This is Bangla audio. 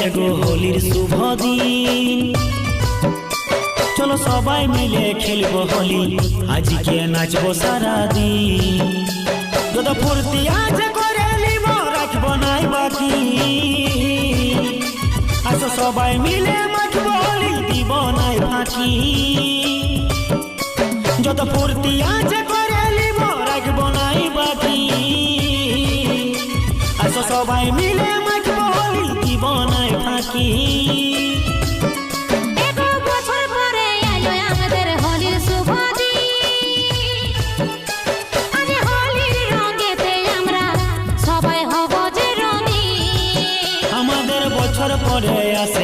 এসেছে গো হোলির শুভ দিন, চলো সবাই মিলে খেলবো হোলি, আজকে নাচবো সারাদিন। যত ফুর্তি আছে করে নিব, রাখবো নাই বাকি, আসো সবাই মিলে মাখবো হোলি, দিব নাই ফাঁকি। যত ফুর্তি আছে করে নিব, রাখবো নাই বাকি, আসো সবাই মিলে মাখবো হোলি, দিব নাই ফাঁকি।